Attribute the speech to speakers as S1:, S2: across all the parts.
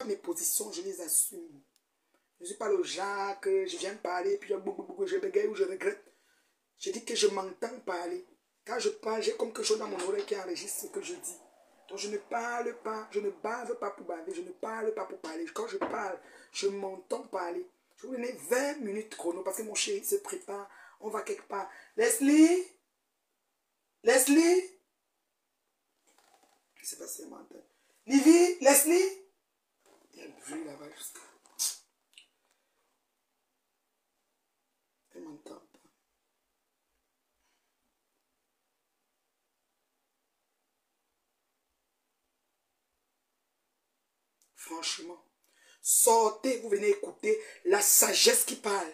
S1: mes positions, je les assume. Je ne suis pas le genre que je viens parler, puis je bégaye ou je regrette. Je dis que je m'entends parler. Quand je parle, j'ai comme quelque chose dans mon oreille qui enregistre ce que je dis. Donc je ne parle pas, je ne bave pas pour baver, je ne parle pas pour parler. Quand je parle, je m'entends parler. Je vais vous donner 20 minutes chrono parce que mon chéri se prépare. On va quelque part. Leslie? Leslie? Je ne sais pas si elle m'entend. Livy? Leslie? Il y a un bruit là-bas jusqu'à. Elle m'entend pas. Franchement. Sortez, vous venez écouter la sagesse qui parle.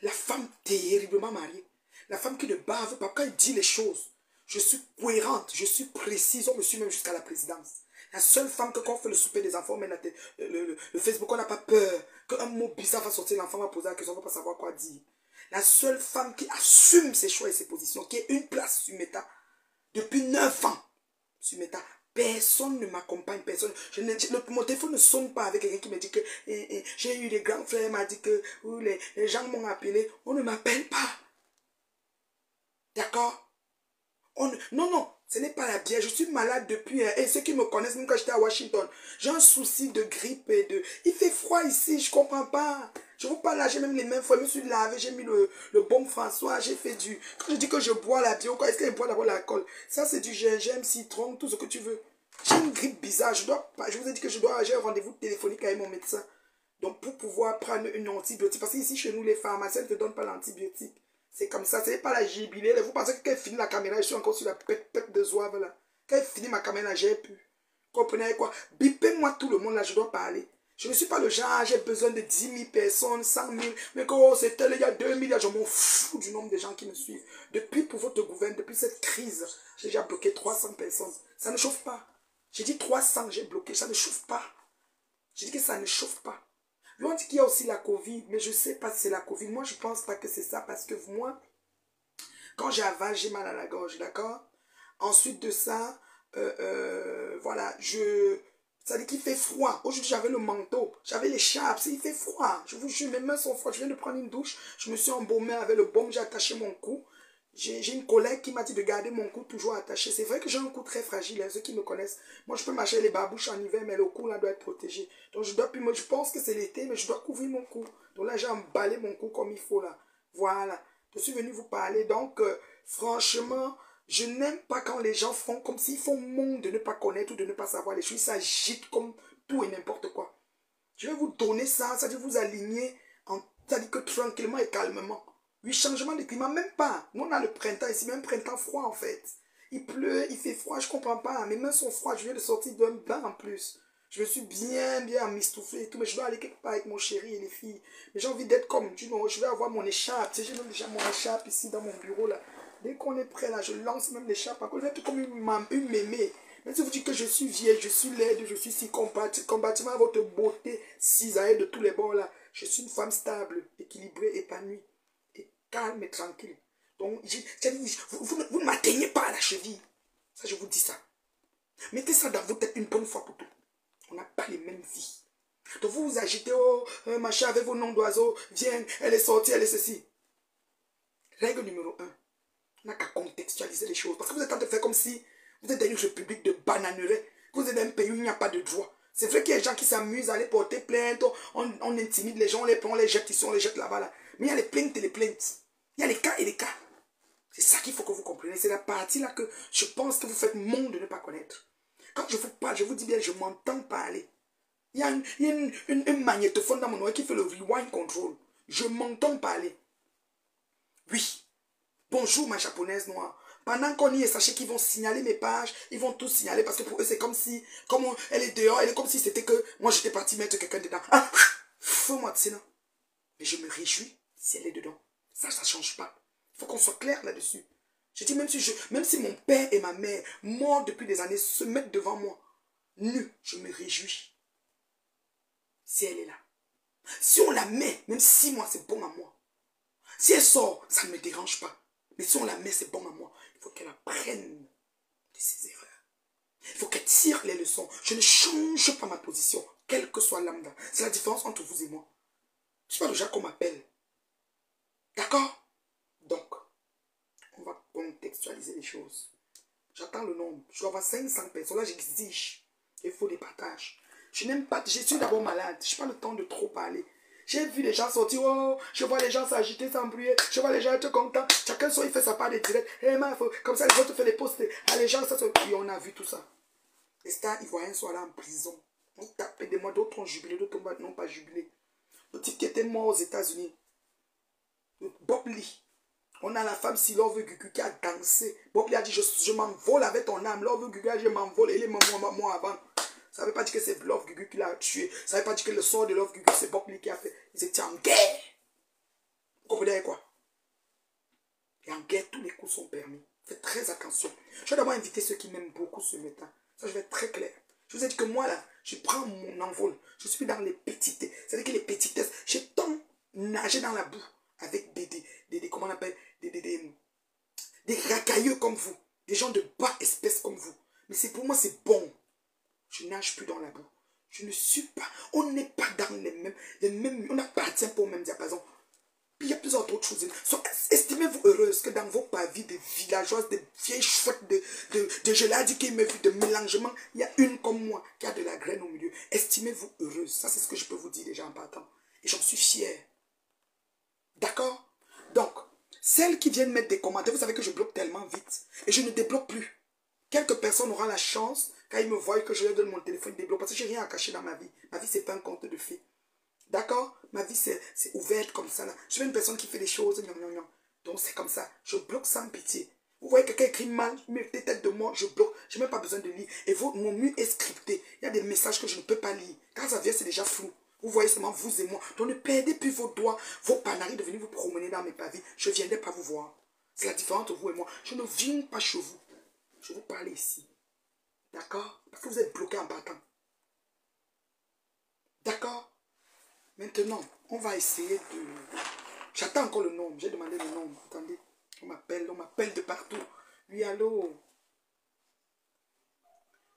S1: La femme terriblement mariée. La femme qui ne bave pas. Quand elle dit les choses, je suis cohérente, je suis précise. On me suit même jusqu'à la présidence. La seule femme que quand on fait le souper des enfants, on met le Facebook, on n'a pas peur. Qu'un mot bizarre va sortir, l'enfant va poser la question, on ne va pas savoir quoi dire. La seule femme qui assume ses choix et ses positions, qui est une place sur Meta depuis 9 ans. Sur Meta. Personne ne m'accompagne, personne. Mon téléphone ne sonne pas avec quelqu'un qui me dit que j'ai eu des grands frères, m'a dit que les gens m'ont appelé. On ne m'appelle pas. D'accord? Non, non, ce n'est pas la bière. Je suis malade depuis. Et ceux qui me connaissent, même quand j'étais à Washington, j'ai un souci de grippe et de. Il fait froid ici, je ne comprends pas. Je vous parle là, j'ai même les mains froides. Je me suis lavé, j'ai mis le baume François, j'ai fait du. Quand je dis que je bois la bière, est-ce que je bois d'abord l'alcool? Ça, c'est du gingembre, citron, tout ce que tu veux. J'ai une grippe bizarre. Je vous ai dit que j'ai un rendez-vous téléphonique avec mon médecin. Donc, pour pouvoir prendre une antibiotique, parce qu'ici, chez nous, les pharmaciens ne te donnent pas l'antibiotique. C'est comme ça, ce n'est pas la jubilée. Vous pensez que quand elle finit la caméra, je suis encore sur la pète de zouave là. Quand elle finit ma caméra, j'ai pu. Comprenez quoi? Bipez-moi tout le monde là, je dois parler. Je ne suis pas le genre, j'ai besoin de 10 000 personnes, 100 000. Mais quand c'était il y a 2 000, je m'en fous du nombre de gens qui me suivent. Depuis pour votre gouvernement, depuis cette crise, j'ai déjà bloqué 300 personnes. Ça ne chauffe pas. J'ai dit 300, j'ai bloqué, ça ne chauffe pas. J'ai dit que ça ne chauffe pas. On dit qu'il y a aussi la Covid, mais je ne sais pas si c'est la Covid. Moi, je ne pense pas que c'est ça, parce que moi, quand j'avale, j'ai mal à la gorge, d'accord? Ensuite de ça, voilà, ça dit qu'il fait froid. Aujourd'hui, j'avais le manteau, j'avais l'écharpe, il fait froid. Je vous jure, mes mains sont froides. Je viens de prendre une douche, je me suis embaumé avec le baume, j'ai attaché mon cou. J'ai une collègue qui m'a dit de garder mon cou toujours attaché. C'est vrai que j'ai un cou très fragile, hein, ceux qui me connaissent. Moi, je peux marcher les babouches en hiver, mais le cou, là, doit être protégé. Donc, je pense que c'est l'été, mais je dois couvrir mon cou. Donc là, j'ai emballé mon cou comme il faut, là. Voilà. Je suis venu vous parler. Donc, franchement, je n'aime pas quand les gens font comme s'ils font monde de ne pas connaître ou de ne pas savoir les choses. Ils s'agitent comme tout et n'importe quoi. Je vais vous donner ça, ça veut dire vous aligner, ça dit que tranquillement et calmement. Oui, changement de climat, même pas. Nous, on a le printemps ici, même printemps froid en fait. Il pleut, il fait froid, je comprends pas. Mes mains sont froides, je viens de sortir d'un bain en plus. Je me suis bien amistouflé et tout, mais je dois aller quelque part avec mon chéri et les filles. Mais j'ai envie d'être comme, tu know, je vais avoir mon écharpe. Tu sais, j'ai même déjà mon écharpe ici dans mon bureau là. Dès qu'on est prêt là, je lance même l'écharpe. Je vais être comme une mémé. Même si vous dites que je suis vieille, je suis laide, je suis si combativement à votre beauté cisaillée de tous les bords là. Je suis une femme stable, équilibrée, épanouie, et calme et tranquille. Donc, vous ne m'atteignez pas à la cheville. Ça, je vous dis ça. Mettez ça dans votre tête une bonne fois pour tout. On n'a pas les mêmes vies. Donc, vous vous agitez, oh, machin avec vos noms d'oiseaux, viens, elle est sortie, elle est ceci. Règle numéro 1. On n'a qu'à contextualiser les choses. Parce que vous êtes en train de faire comme si vous êtes dans une république de bananeraies. Vous êtes dans un pays où il n'y a pas de droit. C'est vrai qu'il y a des gens qui s'amusent à aller porter plainte. On intimide les gens, on les prend, on les jette ici, on les jette là-bas. Là. Mais il y a les plaintes et les plaintes. Il y a les cas et les cas. C'est ça qu'il faut que vous compreniez. C'est la partie là que je pense que vous faites monde de ne pas connaître. Quand je vous parle, je vous dis bien, je m'entends parler. Il y a une magnétophone dans mon oreille qui fait le rewind control. Je m'entends parler. Oui. Bonjour ma japonaise noire. Pendant qu'on y est, sachez qu'ils vont signaler mes pages. Ils vont tout signaler parce que pour eux, c'est comme si, comme elle est dehors, elle est comme si c'était que moi j'étais parti mettre quelqu'un dedans. Ah, fais-moi de ça. Mais je me réjouis si elle est dedans. Ça ne change pas. Il faut qu'on soit clair là-dessus. Je dis, même si mon père et ma mère, morts depuis des années, se mettent devant moi, nu, je me réjouis si elle est là. Si on la met, même 6 mois, c'est bon à moi. Si elle sort, ça ne me dérange pas. Mais si on la met, c'est bon à moi. Il faut qu'elle apprenne de ses erreurs. Il faut qu'elle tire les leçons. Je ne change pas ma position. quel que soit lambda. C'est la différence entre vous et moi. Je ne suis pas le genre qu'on m'appelle. D'accord? Donc, on va contextualiser les choses. J'attends le nombre. Je dois avoir 500 personnes. Là, j'exige. Il faut des partages. Je n'aime pas. Je suis d'abord malade. Je n'ai pas le temps de trop parler. J'ai vu les gens sortir. Oh, je vois les gens s'agiter, s'embrouiller. Je vois les gens être contents. Chacun soit, il fait sa part de direct. Comme ça, les autres font des posts. Ah, les gens, ça. Et on a vu tout ça. Les stars ivoiriens sont allés en prison. On tapait des mois. D'autres ont jubilé, d'autres n'ont pas jubilé. Le type qui était mort aux États-Unis. Bob Lee. On a la femme si Love Gugu qui a dansé. Bob Lee a dit, je m'envole avec ton âme. Love Gugu a dit, je m'envole. Il est moi avant. Ça ne veut pas dire que c'est Love Gugu qui l'a tué. Ça ne veut pas dire que le sort de Love Gugu, c'est Bob Lee qui a fait. Ils étaient en guerre. Vous comprenez quoi? Et en guerre, tous les coups sont permis. Faites très attention. Je vais d'abord inviter ceux qui m'aiment beaucoup ce matin. Ça, je vais être très clair. Je vous ai dit que moi, là, je prends mon envol. Je suis dans les petites. C'est-à-dire que les petitesses, j'ai tant nagé dans la boue avec comment on appelle, des racailleux comme vous. Des gens de bas espèce comme vous. Mais c'est pour moi, c'est bon. Je nage plus dans la boue. Je ne suis pas, on n'est pas dans les mêmes, on n'appartient pas au même diapason. Puis il y a plusieurs autres choses. Estimez-vous heureuse que dans vos pavis de villageoises, de vieilles chouettes, de je l'ai dit qu'il me vu de mélangement, il y a une comme moi qui a de la graine au milieu. Estimez-vous heureuse. Ça, c'est ce que je peux vous dire déjà en partant. Et j'en suis fier. D'accord? Donc, celles qui viennent mettre des commentaires, vous savez que je bloque tellement vite. Et je ne débloque plus. Quelques personnes auront la chance, quand ils me voient que je leur donne mon téléphone, ils débloquent. Parce que je n'ai rien à cacher dans ma vie. Ma vie, ce n'est pas un conte de fées. D'accord? Ma vie, c'est ouverte comme ça. Là. Je suis une personne qui fait des choses. Donc, c'est comme ça. Je bloque sans pitié. Vous voyez quelqu'un écrit mal, mettez tête de moi, je bloque. Je n'ai même pas besoin de lire. Et mon mur est scripté. Il y a des messages que je ne peux pas lire. Quand ça vient, c'est déjà flou. Vous voyez seulement vous et moi. Donc, ne perdez plus vos doigts, vos panaris de venir vous promener dans mes pavis. Je ne viendrai pas vous voir. C'est la différence entre vous et moi. Je ne viens pas chez vous. Je vous parle ici. D'accord? Parce que vous êtes bloqué en partant. D'accord? Maintenant, on va essayer de... J'attends encore le nom. J'ai demandé le nom. Attendez. On m'appelle de partout. Oui, allô?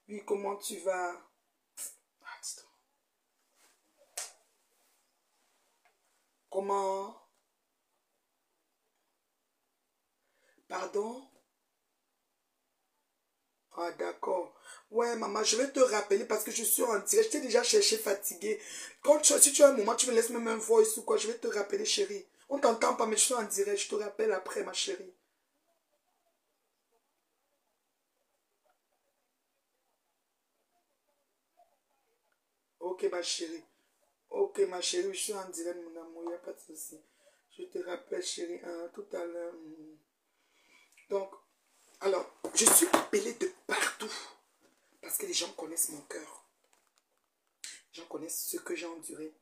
S1: Oui, comment tu vas? Comment? Pardon? Ah, d'accord. Ouais, maman, je vais te rappeler parce que je suis en direct. Je t'ai déjà cherché fatigué. Si tu as un moment, tu me laisses même un voice ou quoi, je vais te rappeler, chérie. On t'entend pas, mais je suis en direct. Je te rappelle après, ma chérie. Ok, ma chérie. Ok, ma chérie, je suis en direct, mon amour. Il n'y a pas de souci. Je te rappelle, chérie, hein, tout à l'heure. Donc, alors, je suis appelé de partout. Parce que les gens connaissent mon cœur. Les gens connaissent ce que j'ai enduré.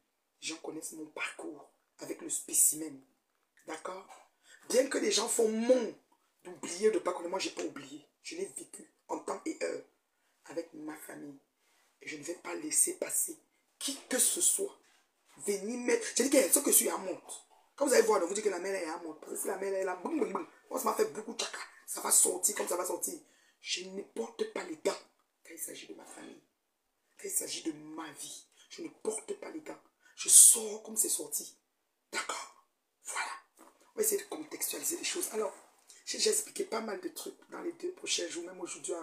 S1: Les gens connaissent mon parcours avec le spécimen. D'accord? Bien que les gens font mon d'oublier, de ne pas connaître, moi, je n'ai pas oublié. Je l'ai vécu en temps et heure avec ma famille. Et je ne vais pas laisser passer qui que ce soit venir mettre. J'ai dit que ce que je suis à monte. Quand vous allez voir, vous dites que la mère est à monte. Parce que si la mère est là, boum, boum, boum. Moi, ça m'a fait beaucoup de caca. Ça va sortir comme ça va sortir. Je ne porte pas les gants quand il s'agit de ma famille. Quand il s'agit de ma vie, je ne porte pas les gants. Je sors comme c'est sorti. D'accord? Voilà. On va essayer de contextualiser les choses. Alors, j'ai expliqué pas mal de trucs dans les 2 prochains jours. Même aujourd'hui,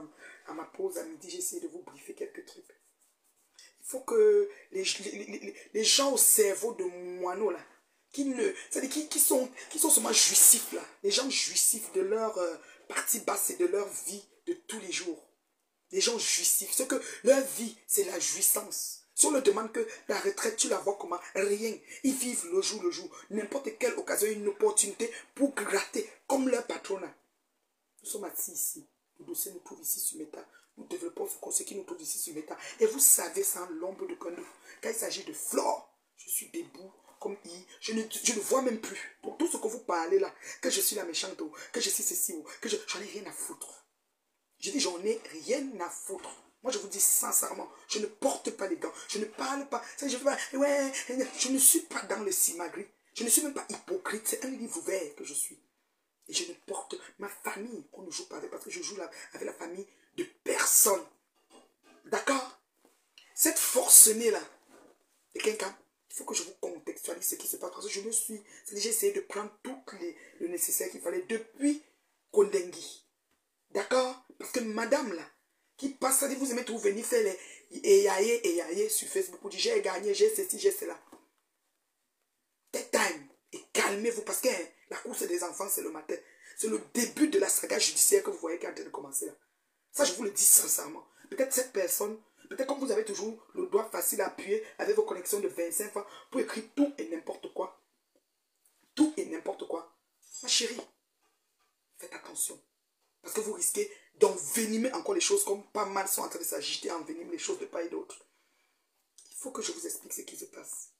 S1: à ma pause à midi, j'ai essayé de vous briefer quelques trucs. Il faut que les gens au cerveau de moineau, là, c'est-à-dire qui sont seulement jouissifs, là, les gens jouissifs de leur partie basse et de leur vie de tous les jours. Les gens jouissifs, ce que leur vie, c'est la jouissance. Si on leur demande que la retraite, tu la vois comment? Rien. Ils vivent le jour. N'importe quelle occasion, une opportunité pour gratter, comme leur patronat. Nous sommes assis ici. Le dossier nous trouve ici sur Meta. Nous développons ce conseil qui nous trouve ici sur Meta. Et vous savez, sans l'ombre de connu, quand il s'agit de Flore, je suis debout comme I. Je ne vois même plus. Donc tout ce que vous parlez là, que je suis la méchante, que je suis ceci, que j'en ai rien à foutre. Je dis, j'en ai rien à foutre. Moi, je vous dis sincèrement, je ne porte pas les gants. Je ne parle pas. Je ne suis pas dans le simagri. Je ne suis même pas hypocrite. C'est un livre ouvert que je suis. Et je ne porte ma famille. On ne joue pas avec parce que je joue avec la famille de personne. D'accord? Cette forcenée là, de quelqu'un. Il faut que je vous contextualise ce qui se passe. Parce que j'ai essayé de prendre tout le nécessaire qu'il fallait depuis Kondengi. D'accord? Parce que madame là, qui passe, ça dit vous aimez tout venir faire les eyaye sur Facebook pour dire j'ai gagné, j'ai ceci, j'ai cela. Take time et calmez-vous parce que la course des enfants c'est le matin. C'est le début de la saga judiciaire que vous voyez qui est en train de commencer là. Ça je vous le dis sincèrement. Peut-être cette personne, peut-être comme vous avez toujours le doigt facile à appuyer avec vos connexions de 25 francs pour écrire tout et n'importe quoi. Tout et n'importe quoi. Ma chérie, faites attention. Parce que vous risquez d'envenimer encore les choses comme pas mal sont en train de s'agiter, envenimer les choses de part et d'autre. Il faut que je vous explique ce qui se passe.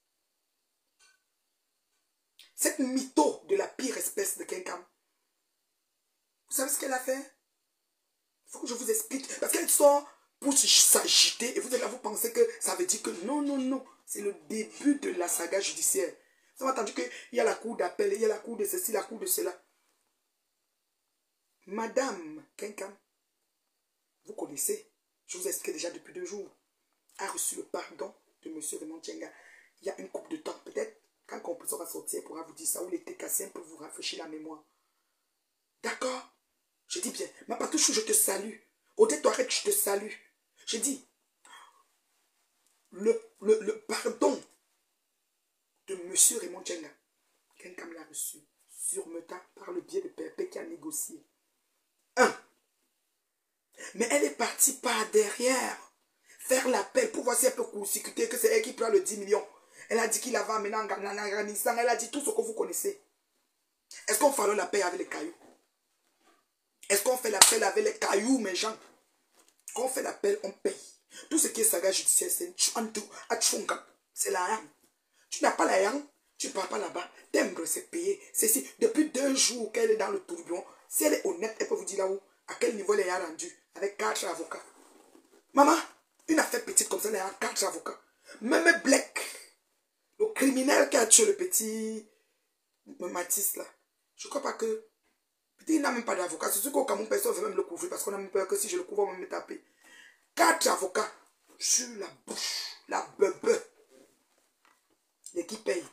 S1: Cette mytho de la pire espèce de quelqu'un, vous savez ce qu'elle a fait? Il faut que je vous explique. Parce qu'elle sort pour s'agiter et vous êtes là, vous pensez que ça veut dire que non, non, non. C'est le début de la saga judiciaire. Vous avez entendu qu'il y a la cour d'appel, il y a la cour de ceci, la cour de cela. Madame Kenkam, vous connaissez, je vous ai expliqué déjà depuis 2 jours, a reçu le pardon de M. Raymond Tchenga. Il y a une couple de temps, peut-être, quand Compression va sortir, elle pourra vous dire ça, ou l'été cassé pour vous rafraîchir la mémoire. D'accord? Je dis bien, ma patouchou, je te salue. Odette Touareg, je te salue. Je dis, le pardon de M. Raymond Tchenga, Kenkam l'a reçu sur Meta par le biais de Perpé qui a négocié. 1. Mais elle est partie par derrière faire l'appel pour voir si elle peut court-circuiter, que c'est elle qui prend le 10 millions. Elle a dit qu'il avait amené en Afghanistan. Elle a dit tout ce que vous connaissez. Est-ce qu'on fait la paix avec les cailloux? Est-ce qu'on fait l'appel avec les cailloux, mes gens? Quand on fait l'appel, on paye. Tout ce qui est saga judiciaire, c'est la yam. Tu n'as pas la yam, tu ne pars pas là-bas. Timbre, c'est payé. Ceci, depuis 2 jours qu'elle est dans le tourbillon, si elle est honnête, elle peut vous dire là-haut à quel niveau elle a rendu avec 4 avocats. Maman, une affaire petite comme ça, elle a 4 avocats. Même Black, le criminel qui a tué le petit Matisse là, je ne crois pas que. Il n'a même pas d'avocat. C'est sûr qu'au Cameroun, personne ne veut même le couvrir parce qu'on a même peur que si je le couvre, on va me taper. 4 avocats sur la bouche, la bebe. Et qui paye?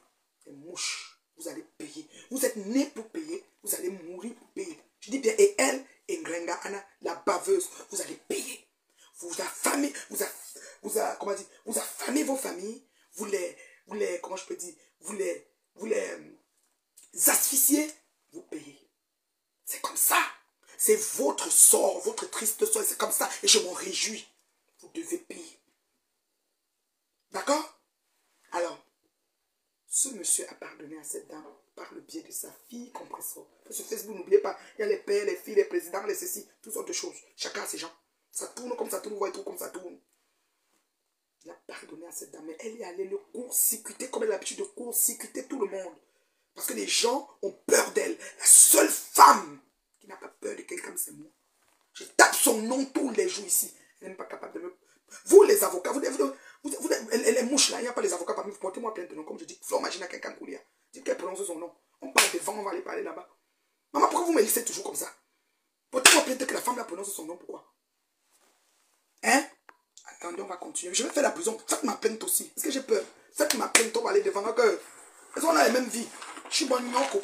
S1: Les mouches. Vous allez payer. Vous êtes nés pour payer. Vous allez mourir pour payer. Je dis bien, et elle, et Ngrenga Anna, la baveuse, vous allez payer. Vous affamez, comment dire, vous affamez vos familles. Vous les, comment je peux dire, vous les asphyxiez. Vous payez. C'est comme ça. C'est votre sort, votre triste sort. C'est comme ça. Et je m'en réjouis. Vous devez payer. D'accord? Alors, ce monsieur a pardonné à cette dame par le biais de sa fille Compression. Sur Facebook, n'oubliez pas, il y a les pères, les filles, les présidents, les ceci, toutes sortes de choses. Chacun a ses gens. Ça tourne comme ça tourne, vous voyez tout comme ça tourne. Il a pardonné à cette dame. Mais elle est allée le court-circuiter, comme elle a l'habitude de court-circuiter tout le monde. Parce que les gens ont peur d'elle. La seule femme qui n'a pas peur de quelqu'un, c'est moi. Je tape son nom tous les jours ici. Elle n'est pas capable de me... Vous, les avocats, les mouches là, il n'y a pas les avocats parmi vous. Portez-moi plainte de nom. Comme je dis, faut imaginer quelqu'un Koulia. Dites qu'elle prononce son nom. On parle devant, on va aller parler là-bas. Maman, pourquoi vous me laissez toujours comme ça? Portez-moi plainte que la femme là prononce son nom. Pourquoi? Hein? Attendez, on va continuer. Je vais faire la prison. Faites ma plainte aussi. Est-ce que j'ai peur? Faites ma plainte, on va aller devant. Parce qu'on a la même vie. Je suis bon nyoko.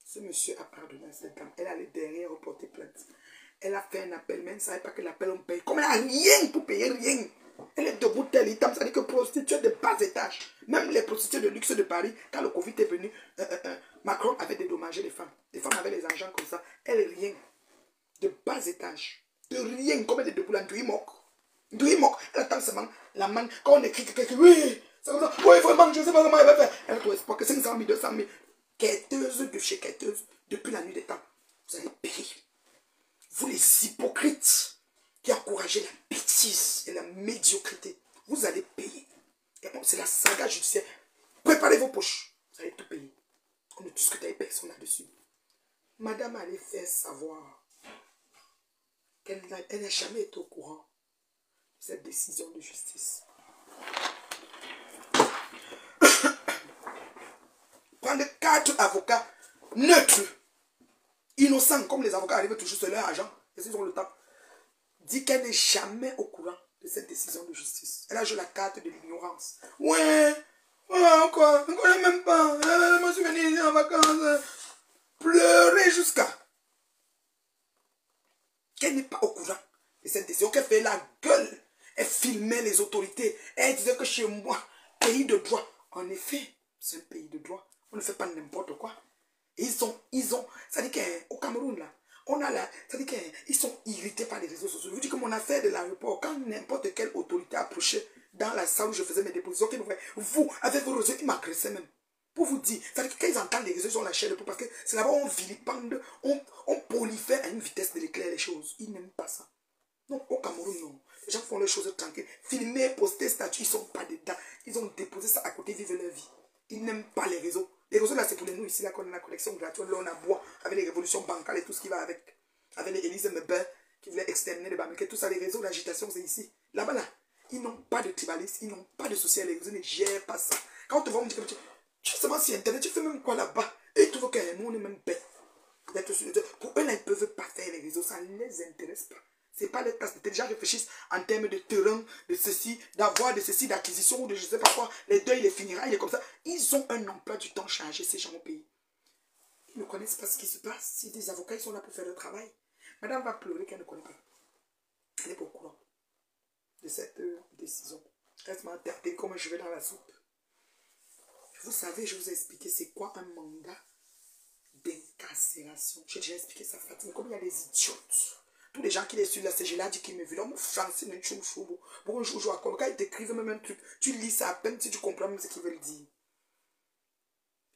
S1: Ce monsieur a pardonné à cette dame. Elle allait derrière reporter plainte. Elle a fait un appel, mais elle ne savait pas que l'appel on paye. Comme elle n'a rien pour payer, rien. Elle est debout tel item, ça dit que prostituée de bas étage. Même les prostituées de luxe de Paris, quand le Covid est venu, Macron avait dédommagé les femmes. Les femmes avaient les agents comme ça. Elle, rien. De bas étage. De rien. Comme elle est debout là, Ndouimok. Elle attend seulement la main. Quand on écrit quelque chose, oui. C'est comme ça. Oui, vraiment, je ne sais pas comment elle va faire. Elle a trouvé espoir que 500 000, 200 000. Quêteuse de chez quêteuse, depuis la nuit des temps. Vous allez périr. Vous les hypocrites qui encouragez la bêtise et la médiocrité, vous allez payer. Et bon, c'est la saga judiciaire. Préparez vos poches. Vous allez tout payer. On ne discute avec personne là-dessus. Madame allait faire savoir qu'elle n'a jamais été au courant de cette décision de justice. Prendre 4 avocats neutres, innocents, comme les avocats arrivent toujours sur leur agent, et s'ils ont le temps, dit qu'elle n'est jamais au courant de cette décision de justice. Elle a joué la carte de l'ignorance. Ouais, quoi, on ne connaît même pas. Je me suis venu ici en vacances. Pleurer jusqu'à qu'elle n'est pas au courant de cette décision, qu'elle fait la gueule. Elle filmait les autorités. Elle disait que chez moi, pays de droit. En effet, c'est un pays de droit. On ne fait pas n'importe quoi. Et ça dit qu'au Cameroun, là, on a là, ça dit qu'ils sont irrités par les réseaux sociaux. Je vous dis que mon affaire de l'aéroport, quand n'importe quelle autorité approchait dans la salle où je faisais mes dépositions, vous, avec vos réseaux, ils m'agressaient même. Pour vous dire, ça dit que quand ils entendent les réseaux, ils ont la chair de peau, parce que c'est là-bas où on vilipende, on prolifère à une vitesse de l'éclair les choses. Ils n'aiment pas ça. Non, au Cameroun, non. Les gens font leurs choses tranquilles. Filmer, poster, statut, ils ne sont pas dedans. Ils ont déposé ça à côté, vivent leur vie. Ils n'aiment pas les réseaux. Les réseaux, là, c'est pour les nous ici, là, qu'on a la collection gratuite. Là, on a bois avec les révolutions bancales et tout ce qui va avec. Avec les Élysée Mebel qui voulaient exterminer les Bamileke. Tout ça, les réseaux, l'agitation, c'est ici. Là-bas, là, ils n'ont pas de tribalisme. Ils n'ont pas de souci. Les réseaux ne gèrent pas ça. Quand on te voit, on me dit que tu es seulement sur Internet, tu fais même quoi là-bas? Et tu vois que nous, on est même bête. Pour eux, là, ils ne peuvent pas faire les réseaux. Ça ne les intéresse pas. Ce n'est pas les tasses. Les gens réfléchissent en termes de terrain, de ceci, d'avoir, de ceci, d'acquisition, ou de je ne sais pas quoi. Les deux, il les finira, il est comme ça. Ils ont un emploi du temps chargé, ces gens au pays. Ils ne connaissent pas ce qui se passe. Si des avocats, ils sont là pour faire le travail. Madame va pleurer qu'elle ne connaît pas. Elle n'est pas au courant de cette décision. Elle m'a interdit comme je vais dans la soupe. Vous savez, je vous ai expliqué c'est quoi un mandat d'incarcération. J'ai déjà expliqué ça, Fatima. Comme il y a des idiotes. Tous les gens qui les suivent là, c'est je l'ai dit qu'ils me veulent. Mon français n'est pas chou. Bon, un jour, quand ils t'écrivent même un truc, tu lis ça à peine si tu comprends même ce qu'ils veulent dire.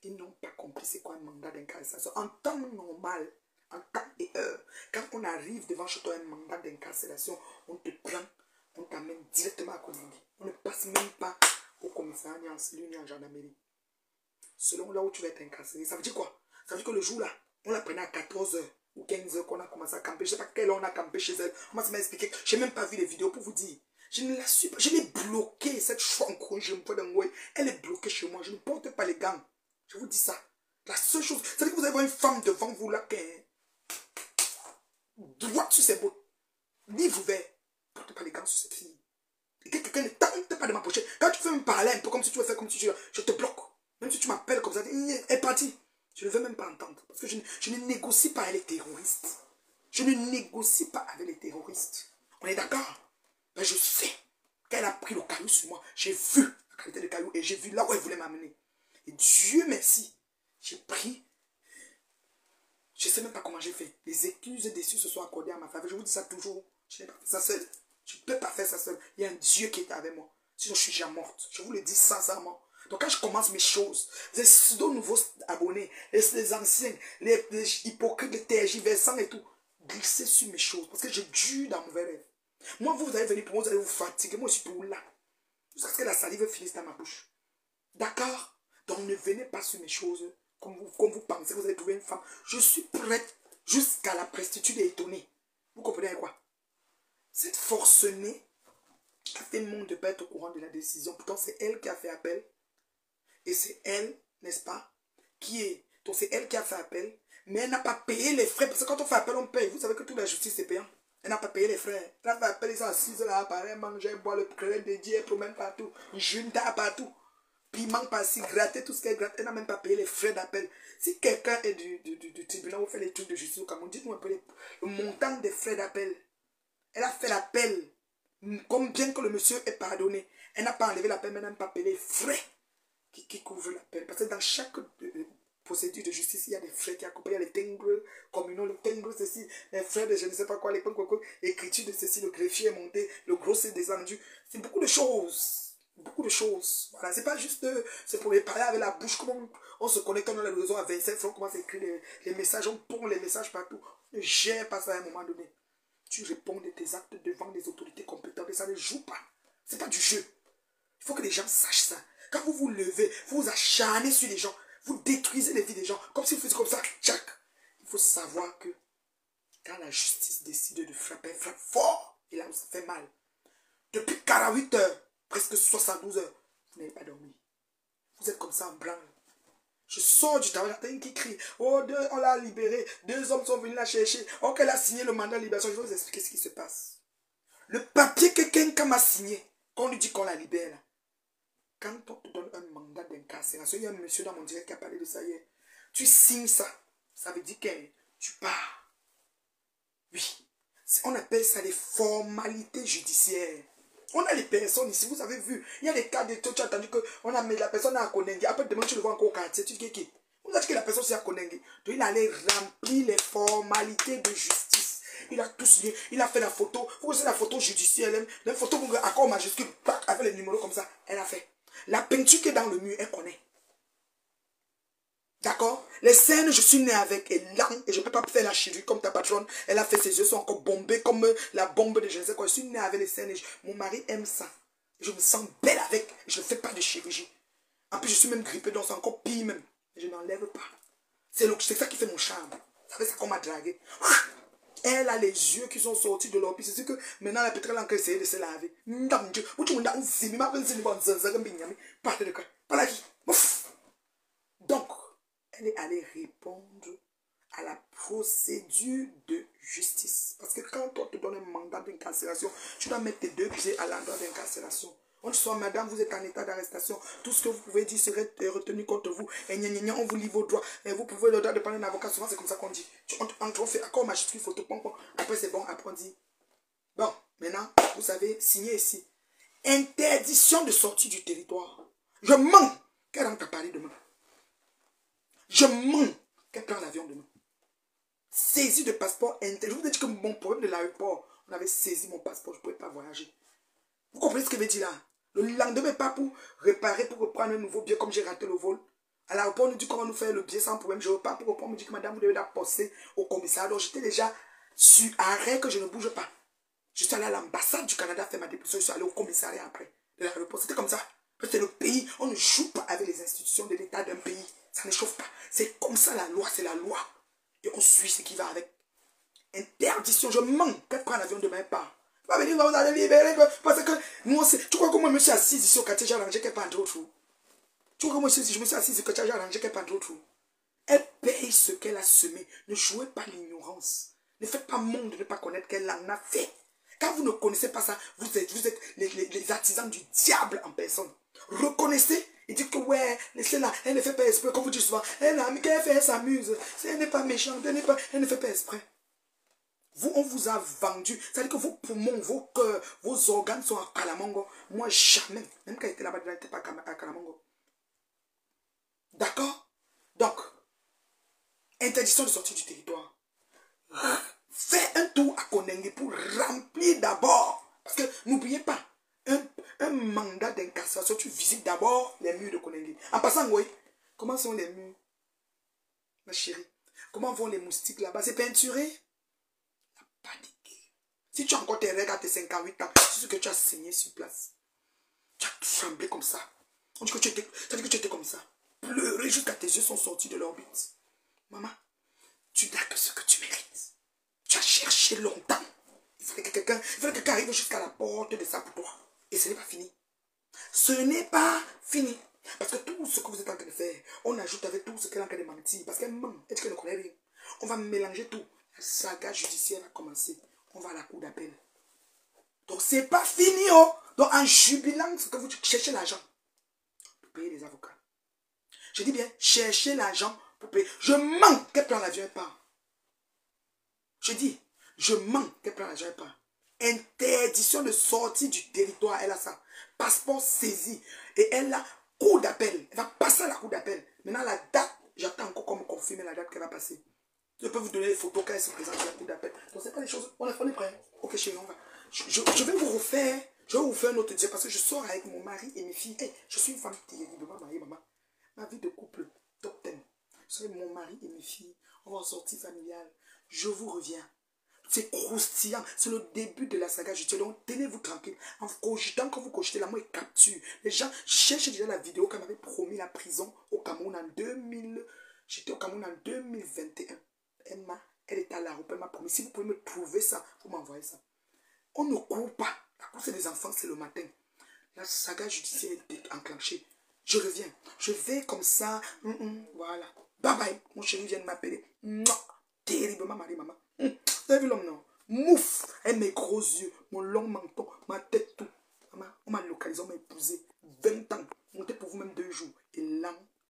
S1: Ils n'ont pas compris c'est quoi un mandat d'incarcération. En temps normal, en temps et heure, quand on arrive devant chez toi un mandat d'incarcération, on te prend, on t'amène directement à Koningui. On ne passe même pas au commissariat ni en cellule ni en gendarmerie. Selon là où tu vas être incarcéré. Ça veut dire quoi? Ça veut dire que le jour là, on la prenait à 14h ou 15h qu'on a commencé à camper. Je ne sais pas quelle heure on a campé chez elle. Moi, ça m'a expliqué. Je n'ai même pas vu les vidéos pour vous dire. Je ne la suis pas. Je l'ai bloquée, cette chouankou. Je me vois dans moi. Elle est bloquée chez moi. Je ne porte pas les gants. Je vous dis ça. La seule chose, c'est que vous avez une femme devant vous là qui est droite sur ses bottes. Livre ouvert. Ne porte pas les gants sur cette fille. Et que quelqu'un ne tente pas de m'approcher. Quand tu veux me parler un peu comme si tu veux faire comme si je te bloque. Même si tu m'appelles comme ça, elle est partie. Je ne veux même pas entendre. Parce que je ne négocie pas avec les terroristes. Je ne négocie pas avec les terroristes. On est d'accord? Mais je sais qu'elle a pris le caillou sur moi. J'ai vu la qualité de caillou et j'ai vu là où elle voulait m'amener. Et Dieu merci, j'ai pris. Je ne sais même pas comment j'ai fait. Les excuses déçues se sont accordées à ma faveur. Je vous dis ça toujours. Je n'ai pas fait ça seul. Je ne peux pas faire ça seul. Il y a un Dieu qui est avec moi. Sinon, je suis déjà morte. Je vous le dis sincèrement. Donc, quand je commence mes choses, les nouveaux abonnés, les anciens, les hypocrites, les tergiversants et tout, glissez sur mes choses. Parce que j'ai dû dans mon rêve. Moi, vous allez venir pour moi, vous allez vous fatiguer. Moi, je suis tout là. Jusqu'à ce que la salive finisse dans ma bouche. D'accord? Donc, ne venez pas sur mes choses. Comme vous pensez que vous allez trouver une femme. Je suis prête jusqu'à la prostituée étonnée. Vous comprenez quoi? Cette forcenée a fait le monde de ne pas être au courant de la décision. Pourtant, c'est elle qui a fait appel. Et c'est elle, n'est-ce pas, qui est. Donc, c'est elle qui a fait appel. Mais elle n'a pas payé les frais. Parce que quand on fait appel, on paye. Vous savez que toute la justice est payante. Elle n'a pas payé les frais. Elle a fait appel, ils sont assises là, pareil, elle mange, elle boit le crédit dédié, elle promène partout. Junta partout. Piment par-ci, gratter tout ce qu'elle gratte. Elle n'a même pas payé les frais d'appel. Si quelqu'un est du tribunal ou fait les trucs de justice au Cameroun, dites-nous un peu le montant des frais d'appel. Elle a fait l'appel. Comme bien que le monsieur est pardonné. Elle n'a pas enlevé l'appel, mais elle n'a même pas payé les frais qui couvrent l'appel. Parce que dans chaque procédure de justice, il y a des frais qui accompagnent. Il y a les timbres communaux, le timbre ceci, les frais de je ne sais pas quoi, l'écriture de ceci, le greffier est monté, le gros est descendu. C'est beaucoup de choses. Beaucoup de choses. Voilà, c'est pas juste, c'est pour les parler avec la bouche, comment on se connecte dans les réseaux à 27 francs, on commence à écrire les messages, on pond les messages partout. Ne gère pas ça à un moment donné. Tu réponds de tes actes devant les autorités compétentes et ça ne joue pas. C'est pas du jeu. Il faut que les gens sachent ça. Quand vous vous levez, vous vous acharnez sur les gens, vous détruisez les vies des gens, comme si vous faisiez comme ça, tchac. Il faut savoir que quand la justice décide de frapper, elle frappe fort. Et là où ça fait mal. Depuis 48 heures, presque 72 heures, vous n'avez pas dormi. Vous êtes comme ça en blanc. Je sors du travail, j'entends une qui crie. Oh, on l'a libéré. 2 hommes sont venus la chercher. Oh, qu'elle a signé le mandat de libération. Je vais vous expliquer ce qui se passe. Le papier que quelqu'un m'a signé, quand on lui dit qu'on la libère, là, quand on te donne un mandat d'incarcération, il y a un monsieur dans mon direct qui a parlé de ça hier. Tu signes ça, ça veut dire que tu pars. Oui. On appelle ça les formalités judiciaires. On a les personnes ici, vous avez vu, il y a des cas de tu as entendu que on a mis la personne à Konengi. Après demain tu le vois encore au quartier, tu dis qui? On a dit que la personne c'est à Konengi. Donc il allait remplir les formalités de justice. Il a tout signé, il a fait la photo. Vous voyez la photo judiciaire, la photo accord majuscule, avec les numéros comme ça, elle a fait. La peinture qui est dans le mur, elle connaît. D'accord? Les scènes, je suis né avec, et là, et je ne peux pas faire la chirurgie comme ta patronne. Elle a fait ses yeux, sont encore bombés comme la bombe de je ne sais quoi. Je suis né avec les scènes, mon mari aime ça. Je me sens belle avec, je ne fais pas de chirurgie. En plus, je suis même grippée, donc c'est encore pire même. Je n'enlève pas. C'est ça qui fait mon charme. Vous savez, ça qu'on m'a dragué. Elle a les yeux qui sont sortis de l'orbice. C'est que maintenant, la pétrole a encore essayé de se laver. Donc, elle est allée répondre à la procédure de justice. Parce que quand on te donne un mandat d'incarcération, tu dois mettre tes deux pieds à l'endroit d'incarcération. On dit soit, madame, vous êtes en état d'arrestation. Tout ce que vous pouvez dire serait retenu contre vous. Et on vous livre vos droits. Et vous pouvez le droit de prendre un avocat. Souvent, c'est comme ça qu'on dit. On fait accord majuscule, photo, pom, pom. Après, c'est bon. Après, on dit. Bon, maintenant, vous savez, signer ici. Interdiction de sortie du territoire. Je mens. Quelle langue t'as parlé demain? Je mens qu'elle prend l'avion demain. Saisie de passeport interne. Je vous ai dit que mon problème de l'aéroport, on avait saisi mon passeport, je ne pouvais pas voyager. Vous comprenez ce que je veux dire là? Le lendemain, pas pour réparer, pour reprendre un nouveau billet comme j'ai raté le vol. À l'aéroport, on nous dit comment nous faire le billet sans problème. Je repars pour reprendre, on me dit que madame, vous devez la poster au commissariat. Donc j'étais déjà sur arrêt que je ne bouge pas. Je suis allé à l'ambassade du Canada faire ma dépulsion. Je suis allé au commissariat après de l'aéroport. C'était comme ça. C'est le pays, on ne joue pas avec les institutions de l'État d'un pays. Ça ne chauffe pas. C'est comme ça la loi, c'est la loi. Et on suit ce qui va avec. Interdiction, je mens. Qu'elle prend l'avion demain pas. Pas venir, vous allez libérer. Parce que moi, tu crois que moi, je me suis assis ici au quartier, j'ai arrangé qu'elle pas entre autres. Tu crois que moi, je me suis assis ici au quartier, j'ai arrangé qu'elle pas entre autres. Elle paye ce qu'elle a semé. Ne jouez pas l'ignorance. Ne faites pas monde de ne pas connaître qu'elle en a fait. Quand vous ne connaissez pas ça, vous êtes les artisans du diable en personne. Reconnaissez et dites que ouais, laissez-la, elle ne fait pas exprès, comme vous dites souvent. Elle a mis qu'elle fait, elle s'amuse. Elle n'est pas méchante, elle ne fait pas exprès. Vous, on vous a vendu. C'est-à-dire que vos poumons, vos cœurs, vos organes sont à Kalamongo. Moi, jamais. Même quand il était là-bas, il n'était pas à Kalamongo. D'accord? Donc, interdiction de sortie du territoire. Fais un tour à Konengi pour remplir d'abord. Parce que n'oubliez pas, un mandat d'incarcération, tu visites d'abord les murs de Konengi. En passant, oui, comment sont les murs, ma chérie? Comment vont les moustiques là-bas? C'est peinturé? Paniqué. Si tu as encore tes règles à tes 58 ans, c'est ce que tu as saigné sur place. Tu as tremblé comme ça. On dit que tu étais comme ça. Pleurer jusqu'à tes yeux sont sortis de l'orbite. Maman, tu n'as que ce que tu mérites. Tu as cherché longtemps. Il fallait que quelqu'un arrive jusqu'à la porte de ça pour toi. Et ce n'est pas fini. Ce n'est pas fini. Parce que tout ce que vous êtes en train de faire, on ajoute avec tout ce qu'elle est en train de mentir. Parce qu'elle ment. Elle dit qu'elle ne connaît rien. On va mélanger tout. La saga judiciaire a commencé. On va à la cour d'appel. Donc c'est pas fini. Oh. Donc en jubilant, ce que vous cherchez l'argent pour payer les avocats. Je dis bien, cherchez l'argent pour payer. Je mens qu'elle prend l'avion et part. Je dis, je mens qu'elle prend l'argent et part. Interdiction de sortie du territoire, elle a ça. Passeport saisi. Et elle a cour d'appel. Elle va passer à la cour d'appel. Maintenant, la date, j'attends encore qu'on me confirme la date qu'elle va passer. Je peux vous donner les photos quand elle se présente à la cour d'appel. Donc, c'est pas des choses. On est prêt. Ok, chérie, on va. Je vais vous refaire. Je vais vous faire un autre dire parce que je sors avec mon mari et mes filles. Hey, je suis une femme terriblement mariée, maman. Ma vie de couple, top 10. Je suis avec mon mari et mes filles. On va en sortie familiale. Je vous reviens. C'est croustillant. C'est le début de la saga judiciaire. Donc, tenez-vous tranquille. En cogitant, quand vous cogitez, la moi, il capture. Les gens, je cherche déjà la vidéo qu'elle m'avait promis la prison au Cameroun en 2000. J'étais au Cameroun en 2021. Elle était à la route. Elle m'a promis. Si vous pouvez me trouver ça, vous m'envoyez ça. On ne court pas. La course des enfants, c'est le matin. La saga judiciaire est enclenchée. Je reviens. Je vais comme ça. Voilà. Bye bye. Mon chéri vient de m'appeler. Terriblement marié, maman. Vous avez vu l'homme, non? Mouf, et mes gros yeux, mon long menton, ma tête, tout. On m'a localisé, on m'a épousé. 20